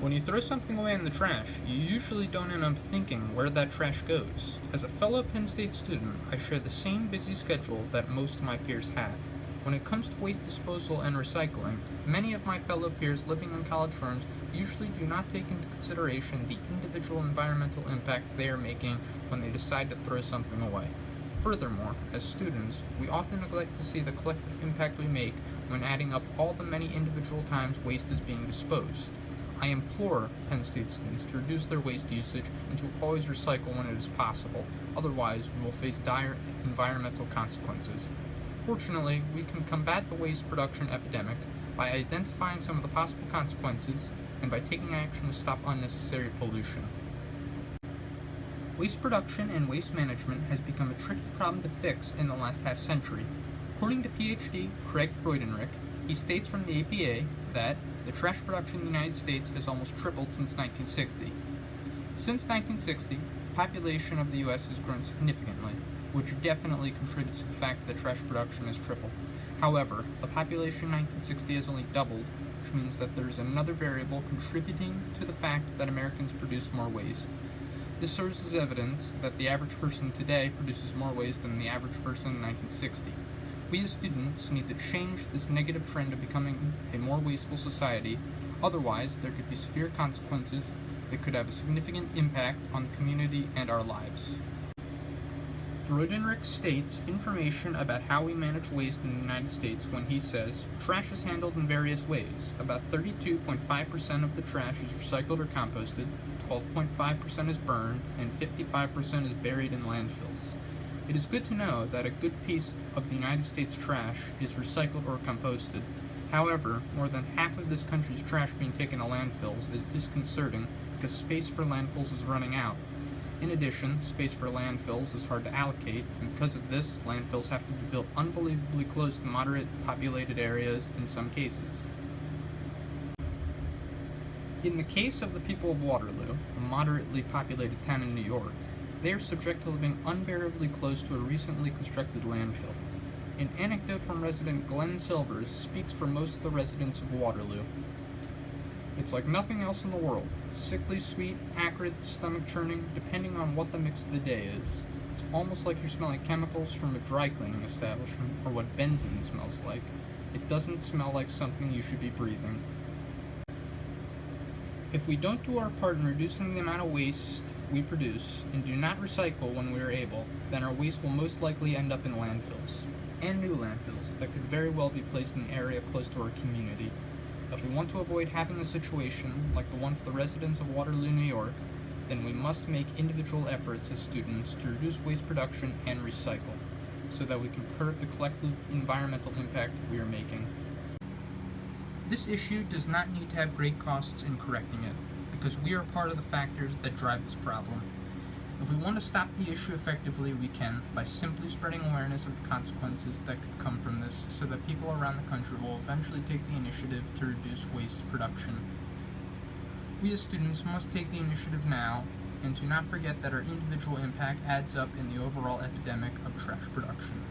When you throw something away in the trash, you usually don't end up thinking where that trash goes. As a fellow Penn State student, I share the same busy schedule that most of my peers have. When it comes to waste disposal and recycling, many of my fellow peers living in college dorms usually do not take into consideration the individual environmental impact they are making when they decide to throw something away. Furthermore, as students, we often neglect to see the collective impact we make when adding up all the many individual times waste is being disposed. I implore Penn State students to reduce their waste usage and to always recycle when it is possible, otherwise we will face dire environmental consequences. Fortunately, we can combat the waste production epidemic by identifying some of the possible consequences and by taking action to stop unnecessary pollution. Waste production and waste management has become a tricky problem to fix in the last half century. According to PhD Craig Freudenreich, he states from the APA that the trash production in the United States has almost tripled since 1960. Since 1960, the population of the U.S. has grown significantly, which definitely contributes to the fact that trash production has tripled. However, the population in 1960 has only doubled, which means that there is another variable contributing to the fact that Americans produce more waste. This serves as evidence that the average person today produces more waste than the average person in 1960. We as students need to change this negative trend of becoming a more wasteful society, otherwise there could be severe consequences that could have a significant impact on the community and our lives. Freudenreich states information about how we manage waste in the United States when he says, trash is handled in various ways. About 32.5% of the trash is recycled or composted, 12.5% is burned, and 55% is buried in landfills. It is good to know that a good piece of the United States trash is recycled or composted. However, more than half of this country's trash being taken to landfills is disconcerting because space for landfills is running out. In addition, space for landfills is hard to allocate, and because of this, landfills have to be built unbelievably close to moderate populated areas in some cases. In the case of the people of Waterloo, a moderately populated town in New York, they are subject to living unbearably close to a recently constructed landfill. An anecdote from resident Glenn Silvers speaks for most of the residents of Waterloo. It's like nothing else in the world. Sickly sweet, acrid, stomach churning, depending on what the mix of the day is. It's almost like you're smelling chemicals from a dry cleaning establishment, or what benzene smells like. It doesn't smell like something you should be breathing. If we don't do our part in reducing the amount of waste we produce, and do not recycle when we are able, then our waste will most likely end up in landfills, and new landfills that could very well be placed in an area close to our community. If we want to avoid having a situation like the one for the residents of Waterloo, New York, then we must make individual efforts as students to reduce waste production and recycle, so that we can curb the collective environmental impact we are making. This issue does not need to have great costs in correcting it, because we are part of the factors that drive this problem. If we want to stop the issue effectively, we can by simply spreading awareness of the consequences that could come from this, so that people around the country will eventually take the initiative to reduce waste production. We as students must take the initiative now, and to not forget that our individual impact adds up in the overall epidemic of trash production.